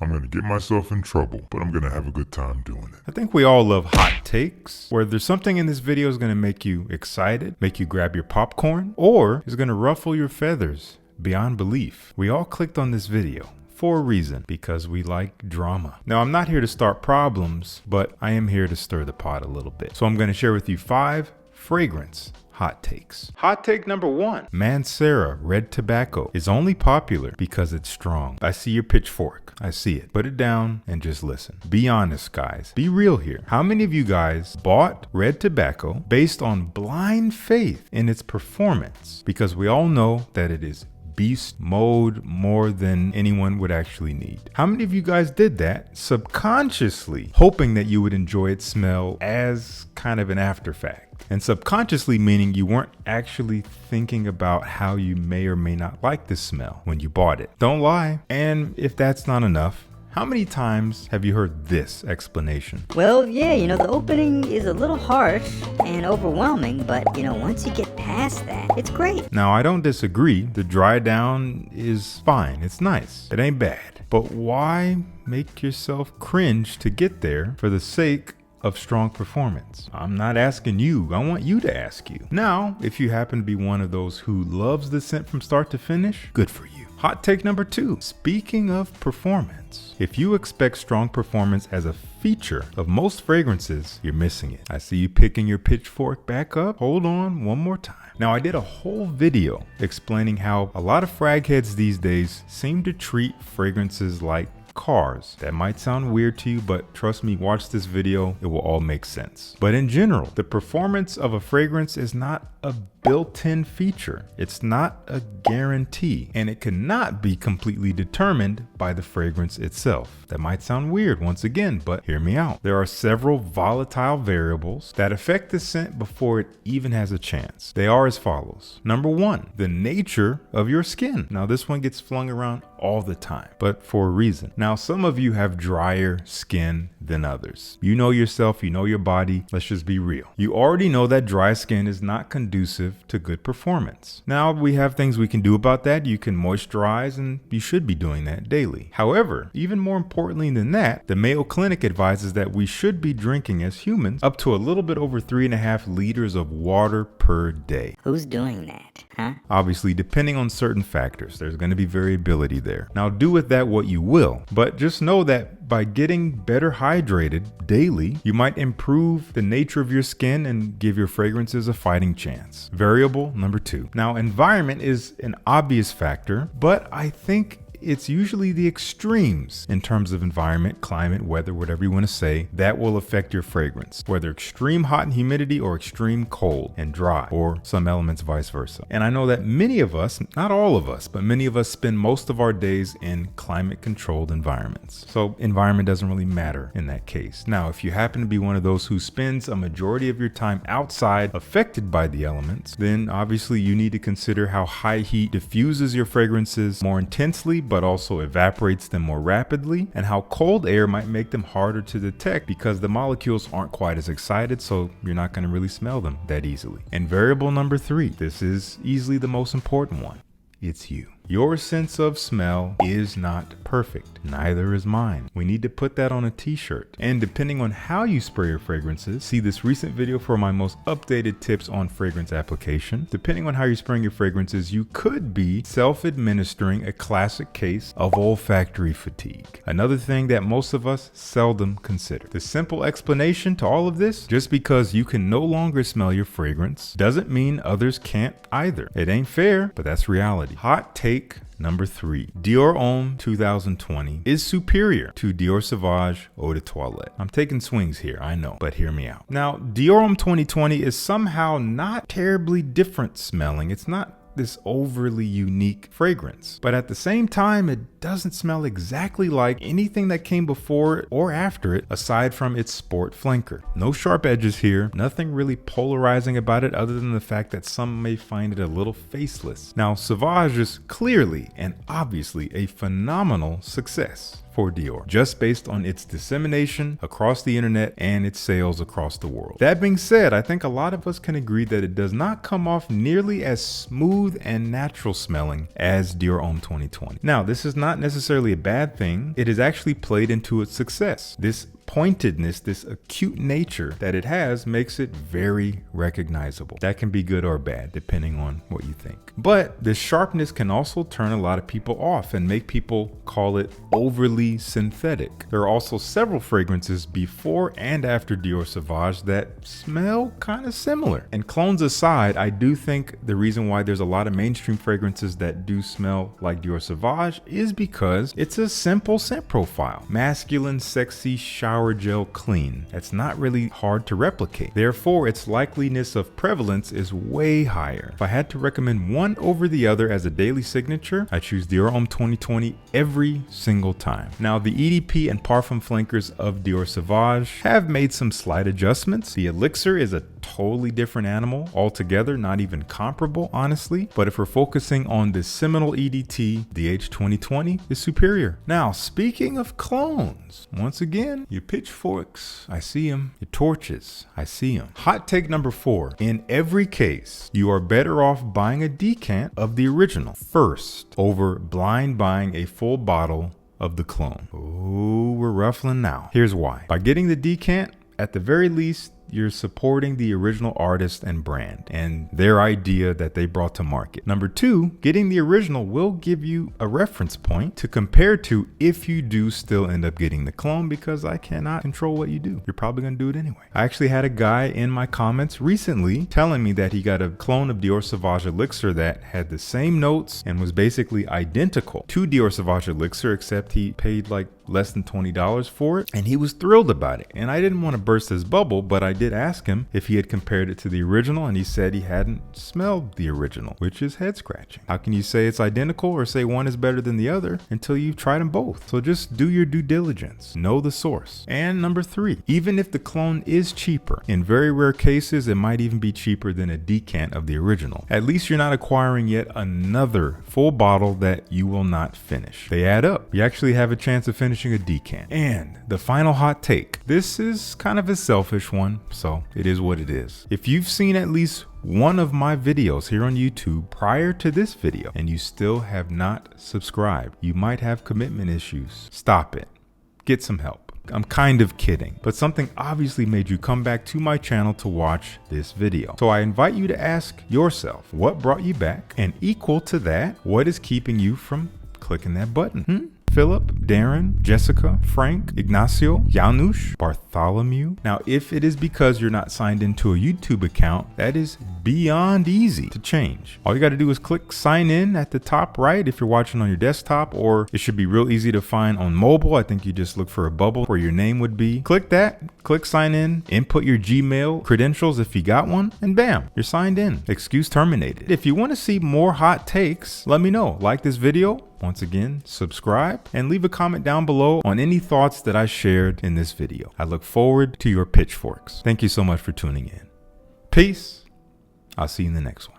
I'm gonna get myself in trouble, but I'm gonna have a good time doing it. I think we all love hot takes, where there's something in this video is going to make you excited, make you grab your popcorn, or is going to ruffle your feathers beyond belief. We all clicked on this video for a reason, because we like drama. Now, I'm not here to start problems, but I am here to stir the pot a little bit. So I'm going to share with you 5 fragrance hot takes. Hot take number 1. Mancera Red Tobacco is only popular because it's strong. I see your pitchfork. I see it. Put it down and just listen. Be honest, guys. Be real here. How many of you guys bought Red Tobacco based on blind faith in its performance? Because we all know that it is beast mode more than anyone would actually need. How many of you guys did that subconsciously, hoping that you would enjoy its smell as kind of an after fact? And subconsciously meaning you weren't actually thinking about how you may or may not like the smell when you bought it. Don't lie. And if that's not enough, how many times have you heard this explanation? Well, yeah, the opening is a little harsh and overwhelming, but, once you get past that, it's great. Now, I don't disagree. The dry down is fine. It's nice. It ain't bad. But why make yourself cringe to get there for the sake of strong performance? I'm not asking you. I want you to ask you. Now, if you happen to be one of those who loves the scent from start to finish, good for you. Hot take number 2. Speaking of performance, if you expect strong performance as a feature of most fragrances, you're missing it. I see you picking your pitchfork back up. Hold on one more time. Now, I did a whole video explaining how a lot of frag heads these days seem to treat fragrances like cars. That might sound weird to you, but trust me, watch this video, it will all make sense. But in general, the performance of a fragrance is not a built-in feature. It's not a guarantee, and it cannot be completely determined by the fragrance itself. That might sound weird once again, but hear me out. There are several volatile variables that affect the scent before it even has a chance. They are as follows. Number 1, the nature of your skin. Now, this one gets flung around all the time, but for a reason. Now, some of you have drier skin than others. You know yourself, you know your body. Let's just be real. You already know that dry skin is not conducive to good performance. Now, we have things we can do about that. You can moisturize, and you should be doing that daily. However, even more importantly than that, the Mayo Clinic advises that we should be drinking as humans up to a little bit over 3.5 liters of water per day. Who's doing that, huh? Obviously, depending on certain factors, there's going to be variability there. Now, do with that what you will, but just know that by getting better hydrated daily, you might improve the nature of your skin and give your fragrances a fighting chance. Variable number 2. Now, environment is an obvious factor, but I think it's usually the extremes in terms of environment, climate, weather, whatever you want to say, that will affect your fragrance, whether extreme hot and humidity or extreme cold and dry, or some elements vice versa. And I know that many of us, not all of us, but many of us spend most of our days in climate controlled environments. So environment doesn't really matter in that case. Now, if you happen to be one of those who spends a majority of your time outside affected by the elements, then obviously you need to consider how high heat diffuses your fragrances more intensely, but also evaporates them more rapidly, and how cold air might make them harder to detect because the molecules aren't quite as excited, so you're not going to really smell them that easily. And variable number 3, this is easily the most important one. It's you. Your sense of smell is not perfect. Neither is mine. We need to put that on a t-shirt. And depending on how you spray your fragrances, see this recent video for my most updated tips on fragrance application. Depending on how you're spraying your fragrances, you could be self-administering a classic case of olfactory fatigue. Another thing that most of us seldom consider. The simple explanation to all of this, just because you can no longer smell your fragrance doesn't mean others can't either. It ain't fair, but that's reality. Hot take number 3. Dior Homme 2020 is superior to Dior Sauvage Eau de Toilette. I'm taking swings here, I know, but hear me out. Now, Dior Homme 2020 is somehow not terribly different smelling. It's not this overly unique fragrance, but at the same time, it doesn't smell exactly like anything that came before it or after it, aside from its sport flanker. No sharp edges here, nothing really polarizing about it other than the fact that some may find it a little faceless. Now, Sauvage is clearly and obviously a phenomenal success. for Dior, just based on its dissemination across the internet and its sales across the world. That being said, I think a lot of us can agree that it does not come off nearly as smooth and natural smelling as Dior Homme 2020. Now, this is not necessarily a bad thing. It has actually played into its success. This pointedness, this acute nature that it has makes it very recognizable. That can be good or bad, depending on what you think. But this sharpness can also turn a lot of people off and make people call it overly synthetic. There are also several fragrances before and after Dior Sauvage that smell kind of similar. And clones aside, I do think the reason why there's a lot of mainstream fragrances that do smell like Dior Sauvage is because it's a simple scent profile. Masculine, sexy, shower gel clean. That's not really hard to replicate. Therefore, its likeliness of prevalence is way higher. If I had to recommend one over the other as a daily signature, I choose Dior Homme 2020 every single time. Now, the EDP and parfum flankers of Dior Sauvage have made some slight adjustments. The elixir is a totally different animal altogether, not even comparable, honestly. But if we're focusing on the seminal EDT, DH 2020 is superior. Now, speaking of clones, once again, your pitchforks, I see them. Your torches, I see them. Hot take number 4. In every case, you are better off buying a decant of the original first over blind buying a full bottle of the clone. Ooh, we're ruffling now. Here's why. By getting the decant, at the very least, you're supporting the original artist and brand and their idea that they brought to market. Number 2, getting the original will give you a reference point to compare to if you do still end up getting the clone, because I cannot control what you do. You're probably gonna do it anyway. I actually had a guy in my comments recently telling me that he got a clone of Dior Sauvage Elixir that had the same notes and was basically identical to Dior Sauvage Elixir, except he paid like less than $20 for it, and he was thrilled about it. And I didn't want to burst his bubble, but I did ask him if he had compared it to the original, and he said he hadn't smelled the original, which is head scratching. How can you say it's identical or say one is better than the other until you've tried them both? So just do your due diligence, know the source. And number 3, even if the clone is cheaper, in very rare cases it might even be cheaper than a decant of the original. At least you're not acquiring yet another full bottle that you will not finish. They add up. You actually have a chance of finishing a decant. And the final hot take. This is kind of a selfish one, so it is what it is. If you've seen at least one of my videos here on YouTube prior to this video and you still have not subscribed, you might have commitment issues. Stop it. Get some help. I'm kind of kidding, but something obviously made you come back to my channel to watch this video. So I invite you to ask yourself, what brought you back? And equal to that, what is keeping you from clicking that button? Philip, Darren, Jessica, Frank, Ignacio, Janusz, Bartholomew. Now, if it is because you're not signed into a YouTube account, that is beyond easy to change. All you got to do is click sign in at the top right if you're watching on your desktop, or it should be real easy to find on mobile. I think you just look for a bubble where your name would be. Click that, click sign in, input your Gmail credentials if you got one, and bam, you're signed in. Excuse terminated. If you want to see more hot takes, let me know. Like this video. Once again, subscribe and leave a comment down below on any thoughts that I shared in this video. I look forward to your pitchforks. Thank you so much for tuning in. Peace. I'll see you in the next one.